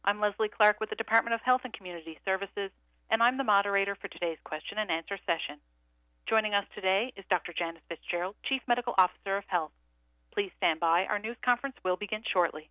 I'm Leslie Clark with the Department of Health and Community Services, and I'm the moderator for today's question and answer session. Joining us today is Dr. Janice Fitzgerald, Chief Medical Officer of Health. Please stand by. Our news conference will begin shortly.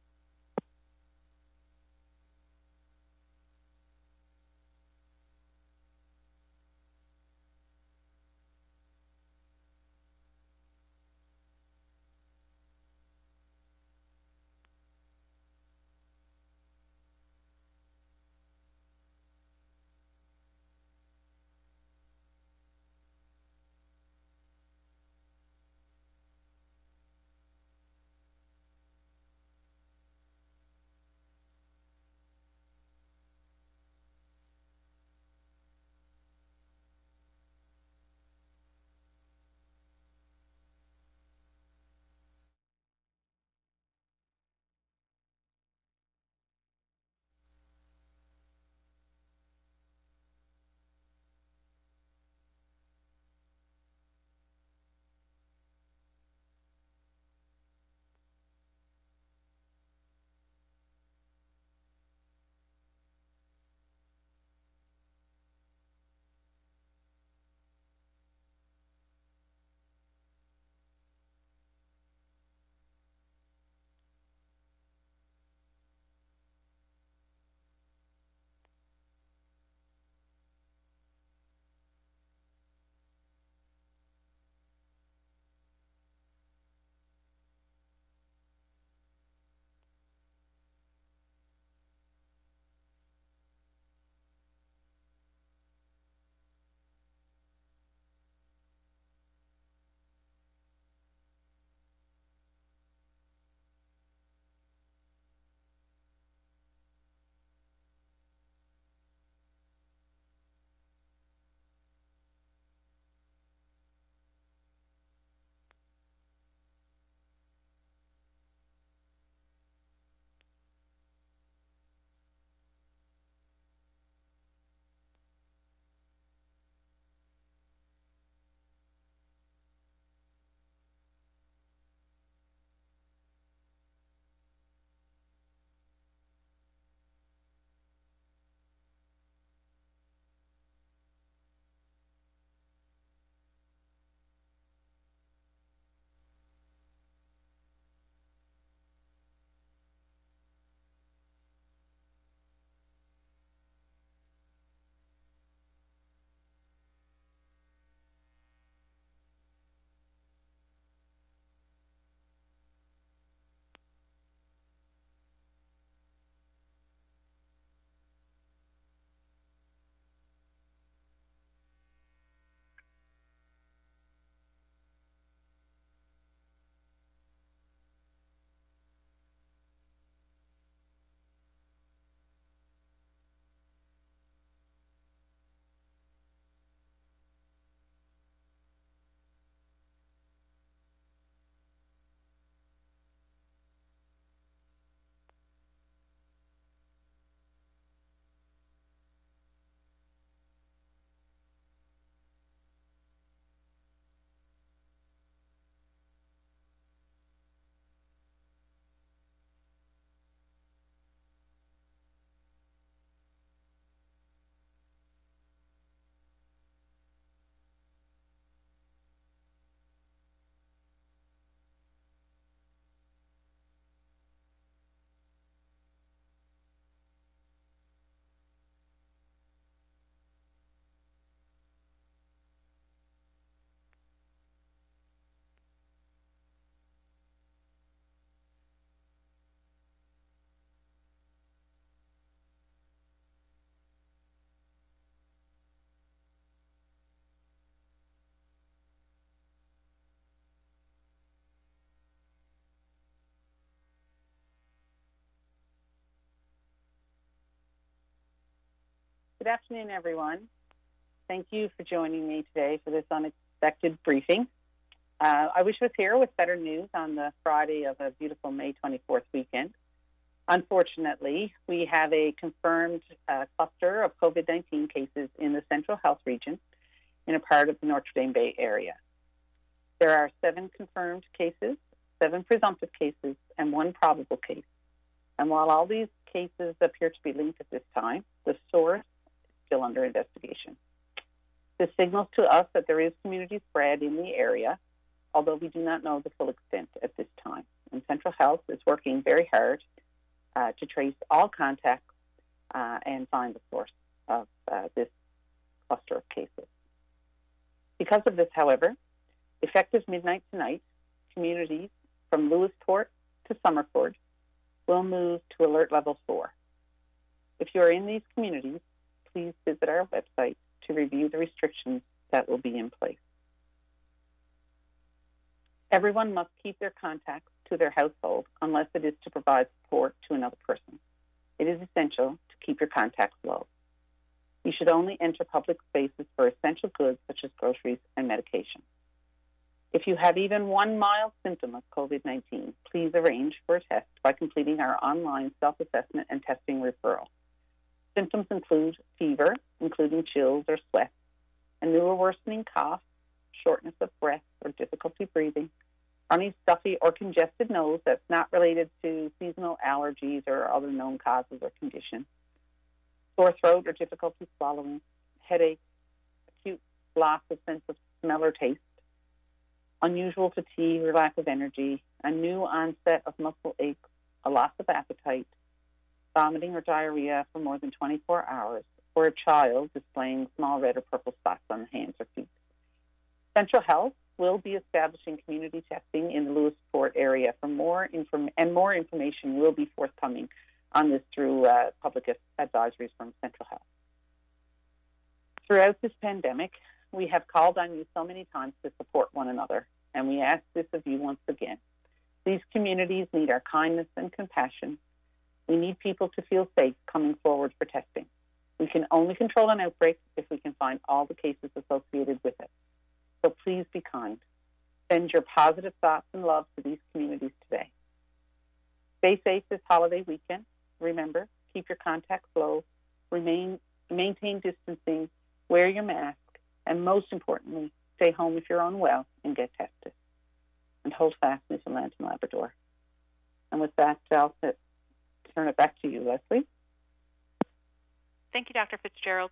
Good afternoon, everyone. Thank you for joining me today for this unexpected briefing. I wish I was here with better news on the Friday of a beautiful May 24th weekend. Unfortunately, we have a confirmed cluster of COVID-19 cases in the Central Health Region in a part of the Notre Dame Bay area. There are 7 confirmed cases, 7 presumptive cases, and 1 probable case. And while all these cases appear to be linked at this time. The source is still under investigation. This signals to us that there is community spread in the area, although we do not know the full extent at this time. And Central Health is working very hard to trace all contacts and find the source of this cluster of cases. Because of this, however, effective midnight tonight, communities from Lewisport to Summerford will move to alert level 4. If you are in these communities, please visit our website to review the restrictions that will be in place. Everyone must keep their contacts to their household unless it is to provide support to another person. It is essential to keep your contacts low. You should only enter public spaces for essential goods such as groceries and medication. If you have even one mild symptom of COVID-19, please arrange for a test by completing our online self-assessment and testing referral. Symptoms include fever, including chills or sweat, a new or worsening cough, shortness of breath or difficulty breathing, runny, stuffy, or congested nose that's not related to seasonal allergies or other known causes or conditions, sore throat or difficulty swallowing, headache, acute loss of sense of smell or taste, unusual fatigue or lack of energy, a new onset of muscle aches, a loss of appetite, vomiting or diarrhea for more than 24 hours, or a child displaying small red or purple spots on the hands or feet. Central Health will be establishing community testing in the Lewisport area for more information will be forthcoming on this through public advisories from Central Health. Throughout this pandemic, we have called on you so many times to support one another, and we ask this of you once again. These communities need our kindness and compassion. We need people to feel safe coming forward for testing. We can only control an outbreak if we can find all the cases associated with it. So please be kind. Send your positive thoughts and love to these communities today. Stay safe this holiday weekend. Remember, keep your contacts low, maintain distancing, wear your mask, and most importantly, stay home if you're unwell and get tested. And hold fast, Newfoundland and Labrador. And with that, I'll turn it back to you, Leslie. Thank you, Dr. Fitzgerald.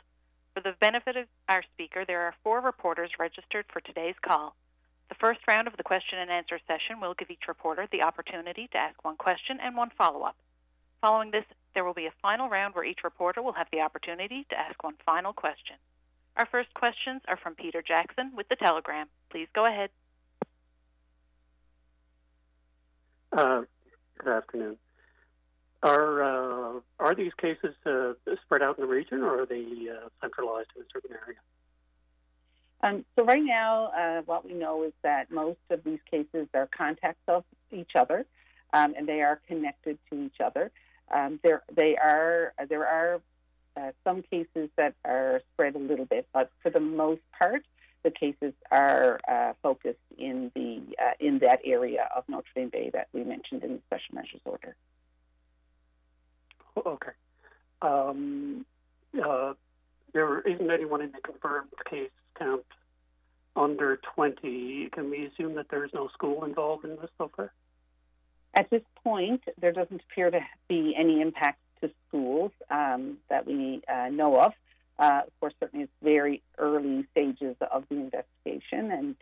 For the benefit of our speaker, there are 4 reporters registered for today's call. The first round of the question and answer session will give each reporter the opportunity to ask one question and one follow-up. Following this, there will be a final round where each reporter will have the opportunity to ask one final question. Our first questions are from Peter Jackson with The Telegram. Please go ahead. Good afternoon. Are these cases spread out in the region, or are they centralized in a certain area? So right now, what we know is that most of these cases are contacts of each other, and they are connected to each other. There are some cases that are spread a little bit, but for the most part, the cases are focused in that area of Notre Dame Bay that we mentioned in the special measures order. Okay. There isn't anyone in the confirmed case count under 20. Can we assume that there is no school involved in this so far? At this point, there doesn't appear to be any impact to schools that we know of. Of course, certainly it's very early stages of the investigation, and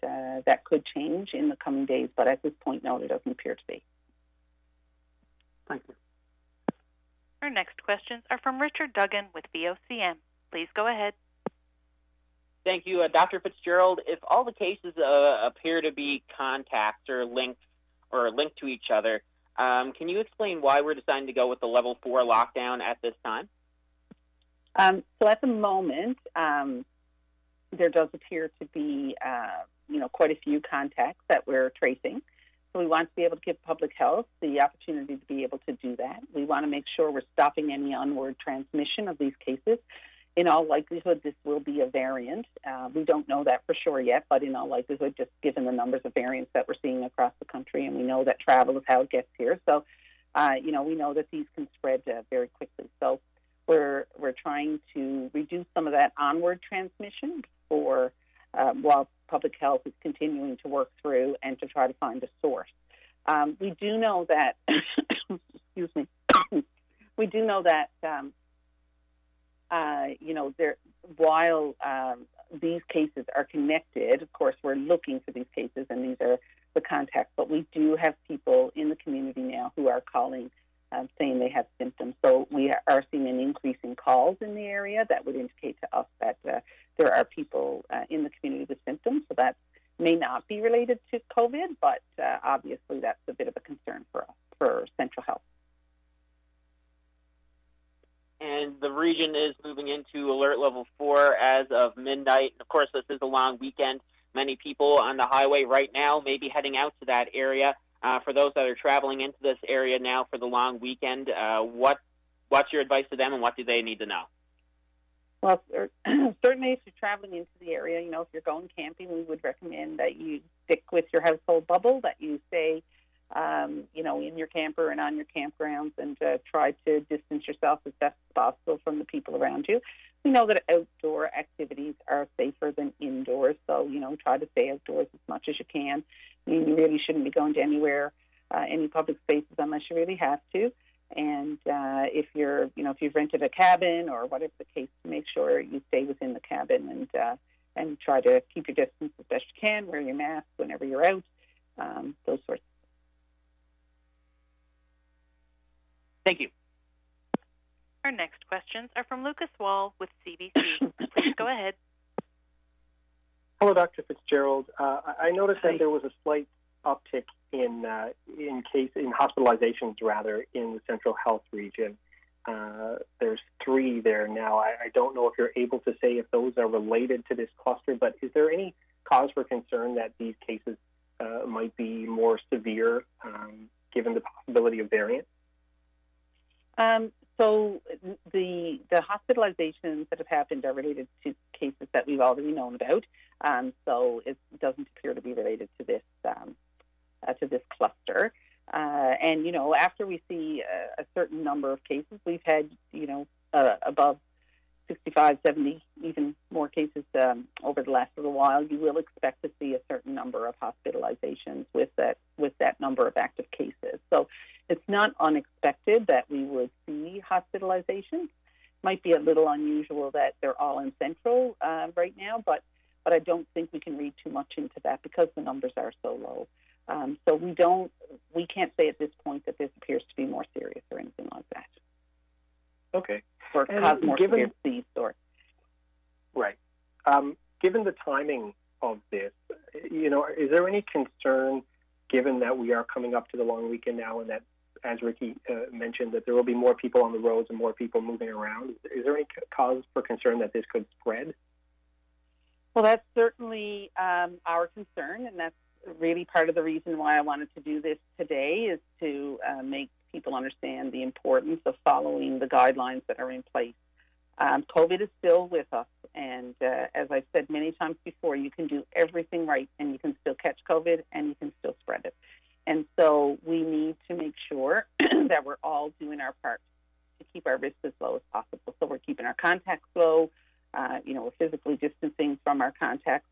that could change in the coming days, but at this point, no, there doesn't appear to be. Thank you. Our next questions are from Richard Duggan with VOCM. Please go ahead. Thank you. Dr. Fitzgerald, if all the cases appear to be contacts or linked to each other, can you explain why we're deciding to go with the level 4 lockdown at this time? So at the moment, there does appear to be, quite a few contacts that we're tracing. So we want to be able to give public health the opportunity to be able to do that. We want to make sure we're stopping any onward transmission of these cases. In all likelihood, this will be a variant. We don't know that for sure yet, but in all likelihood, just given the numbers of variants that we're seeing across the country, and we know that travel is how it gets here. So, we know that these can spread very quickly. So we're trying to reduce some of that onward transmission while public health is continuing to work through and to try to find a source. We do know that, excuse me, we do know that while these cases are connected, of course, we're looking for these cases, and these are the contacts. But we do have people in the community now who are calling, saying they have symptoms. So we are seeing an increase in calls in the area that would indicate to us that there are people in the community with symptoms. So that may not be related to COVID, but obviously that's a bit of a concern for us, for Central Health. And the region is moving into alert level 4 as of midnight. Of course, this is a long weekend. Many people on the highway right now may be heading out to that area. For those that are traveling into this area now for the long weekend, what's your advice to them, and what do they need to know? Well, certainly if you're traveling into the area, if you're going camping, we would recommend that you stick with your household bubble, that you stay in your camper and on your campgrounds, and try to distance yourself as best as possible from the people around you. We know that outdoor activities are safer than indoors, so, try to stay outdoors as much as you can. You really shouldn't be going to anywhere, any public spaces unless you really have to. And if you've rented a cabin or whatever the case, make sure you stay within the cabin and try to keep your distance as best you can, wear your mask whenever you're out, those sorts of things. Thank you. Our next questions are from Lucas Wall with CBC. Please go ahead. Hello, Dr. Fitzgerald. I noticed that there was a slight uptick in hospitalizations, in the Central Health region. There's 3 there now. I don't know if you're able to say if those are related to this cluster, but is there any cause for concern that these cases might be more severe given the possibility of variants? So the hospitalizations that have happened are related to cases that we've already known about. So it doesn't appear to be related to this cluster. And after we see a certain number of cases, we've had above 65, 70, even more cases over the last little while. You will expect to see a certain number of hospitalizations with that number of active cases. So it's not unexpected that we would see hospitalizations. Might be a little unusual that they're all in Central right now, but I don't think we can read too much into that because the numbers are so low. So we can't say at this point that this appears to be more serious or anything like that. Okay. Or cause more severe disease. Right. Given the timing of this, is there any concern, given that we are coming up to the long weekend now, and that, as Ricky mentioned, that there will be more people on the roads and more people moving around? Is there any cause for concern that this could spread? Well, that's certainly our concern, and that's really part of the reason why I wanted to do this today, is to make people understand the importance of following the guidelines that are in place. COVID is still with us, and as I've said many times before, you can do everything right and you can still catch COVID and you can still spread it. And so we need to make sure that we're all doing our part to keep our risk as low as possible. So we're keeping our contacts low, we're physically distancing from our contacts,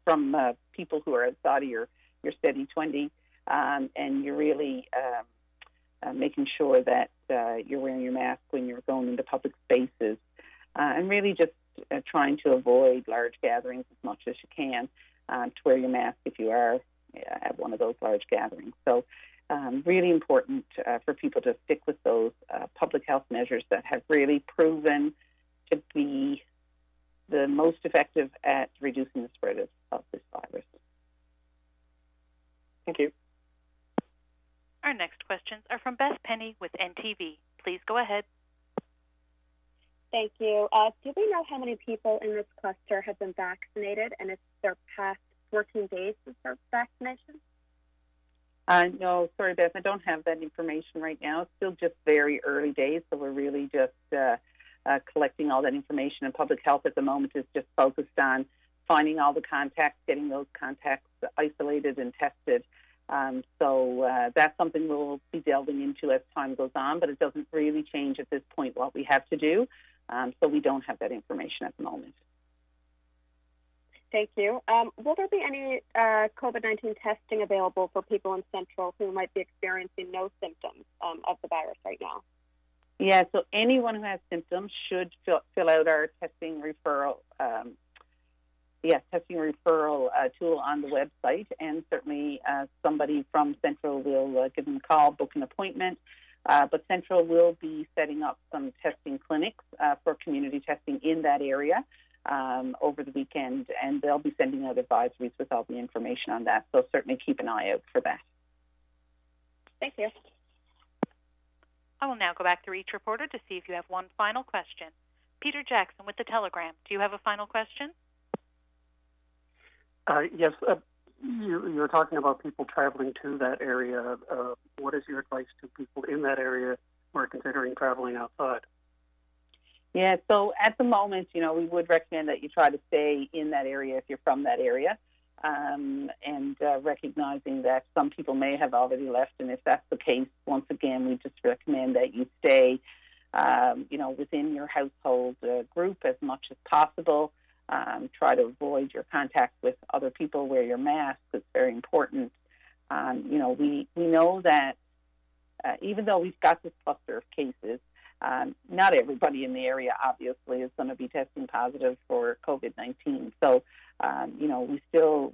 from people who are outside of your steady 20, and you're really making sure that you're wearing your mask when you're going into public spaces, and really just trying to avoid large gatherings as much as you can, to wear your mask if you are at one of those large gatherings. So really important for people to stick with those public health measures that have really proven to be the most effective at reducing the spread of this virus. Thank you. Our next questions are from Beth Penny with NTV. Please go ahead. Thank you. Do we know how many people in this cluster have been vaccinated, and if they're past 14 days since their vaccination? No, sorry, Beth, I don't have that information right now. It's still just very early days, so we're really just collecting all that information. And public health at the moment is just focused on finding all the contacts, getting those contacts isolated and tested. So that's something we'll be delving into as time goes on, but it doesn't really change at this point what we have to do. So we don't have that information at the moment. Thank you. Will there be any COVID-19 testing available for people in Central who might be experiencing no symptoms of the virus right now? Yeah, so anyone who has symptoms should fill out our testing referral tool on the website, and certainly somebody from Central will give them a call, book an appointment. But Central will be setting up some testing clinics for community testing in that area over the weekend, and they'll be sending out advisories with all the information on that. So certainly keep an eye out for that. Thank you. I will now go back through each reporter to see if you have one final question. Peter Jackson with the Telegram, do you have a final question? Yes. You're talking about people traveling to that area. What is your advice to people in that area who are considering traveling outside? Yeah, so at the moment, we would recommend that you try to stay in that area if you're from that area, and recognizing that some people may have already left. And if that's the case, once again, we just recommend that you stay, within your household group as much as possible. Try to avoid your contact with other people. Wear your mask. It's very important. We know that even though we've got this cluster of cases, not everybody in the area obviously is going to be testing positive for COVID-19. So,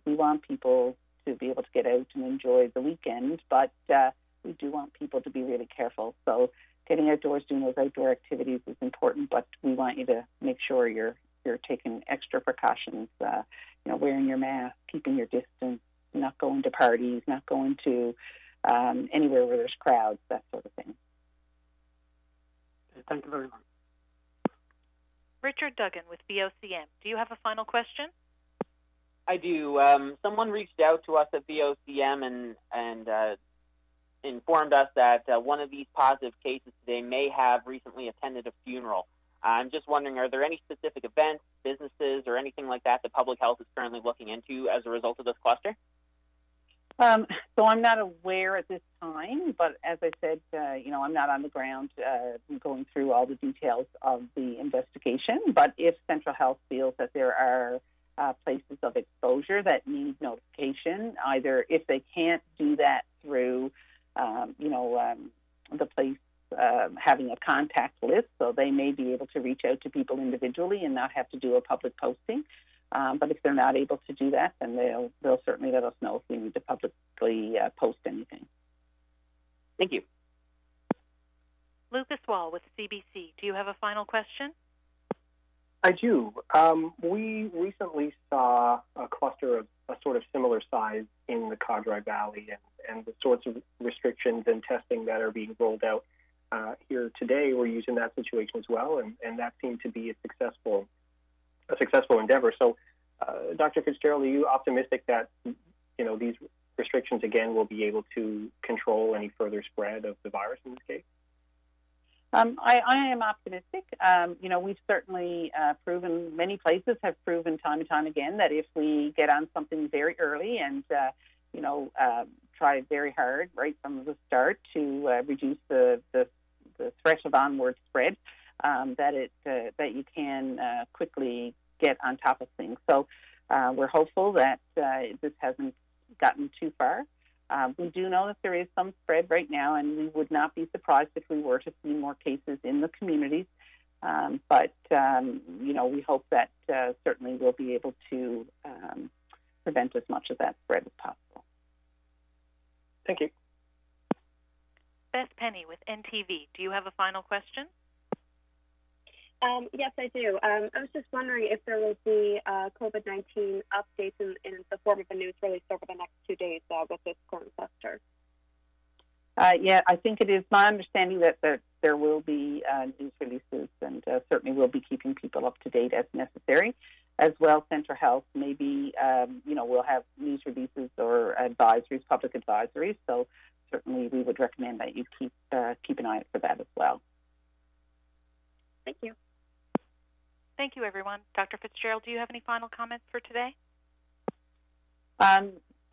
we want people to be able to get out and enjoy the weekend, but we do want people to be really careful. So, getting outdoors, doing those outdoor activities is important, but we want you to make sure you're taking extra precautions, wearing your mask, keeping your distance, not going to parties, not going to anywhere where there's crowds, that sort of thing. Thank you very much. Richard Duggan with VOCM, do you have a final question? I do. Someone reached out to us at VOCM and informed us that one of these positive cases today may have recently attended a funeral. I'm just wondering, are there any specific events, businesses, or anything like that Public Health is currently looking into as a result of this cluster? So I'm not aware at this time, but as I said, I'm not on the ground going through all the details of the investigation. But if Central Health feels that there are places of exposure that need notification, either if they can't do that through, the place having a contact list, so they may be able to reach out to people individually and not have to do a public posting. But if they're not able to do that, then they'll certainly let us know if we need to publicly post anything. Thank you. Lucas Wall with CBC, do you have a final question? I do. We recently saw a cluster of a sort of similar size in the Codroy Valley, and the sorts of restrictions and testing that are being rolled out here today. We're using that situation as well, and that seemed to be a successful endeavor. So, Dr. Fitzgerald, are you optimistic that these restrictions again will be able to control any further spread of the virus in this case? I am optimistic. We've certainly proven, many places have proven time and time again that if we get on something very early and try very hard right from the start to reduce the threat of onward spread, that you can quickly get on top of things. So we're hopeful that this hasn't gotten too far. We do know that there is some spread right now, and we would not be surprised if we were to see more cases in the communities. But we hope that certainly we'll be able to prevent as much of that spread as possible. Thank you. Beth Penny with NTV, do you have a final question? Yes, I do. I was just wondering if there will be COVID-19 updates in the form of a news release over the next 2 days with this current cluster. Yeah, I think it is my understanding that there will be news releases, and certainly we'll be keeping people up to date as necessary. As well, Central Health maybe, we'll have news releases or advisories, public advisories. So certainly we would recommend that you keep an eye out for that as well. Thank you. Thank you, everyone. Dr. Fitzgerald, do you have any final comments for today?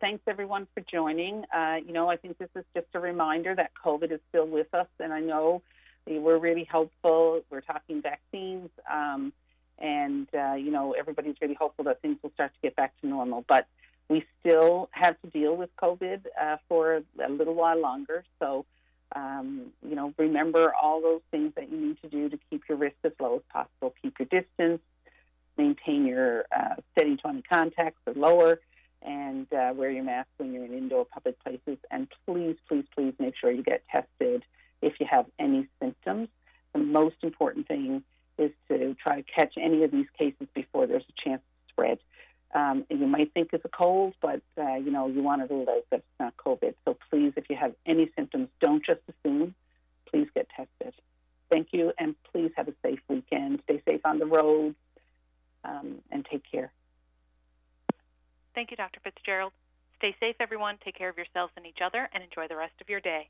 Thanks, everyone, for joining. I think this is just a reminder that COVID is still with us, and I know we're really hopeful. We're talking vaccines, and everybody's really hopeful that things will start to get back to normal. But we still have to deal with COVID for a little while longer. So Remember all those things that you need to do to keep your risk as low as possible. Keep your distance, maintain your steady 20 contacts or lower, and wear your mask when you're in indoor public places. And please, please, please make sure you get tested if you have any symptoms. The most important thing is to try to catch any of these cases before there's a chance to spread. You might think it's a cold, but, you want to rule out that it's not COVID. So please, if you have any symptoms, don't just assume. Please get tested. Thank you, and please have a safe weekend. Stay safe on the road, and take care. Thank you, Dr. Fitzgerald. Stay safe, everyone. Take care of yourselves and each other, and enjoy the rest of your day.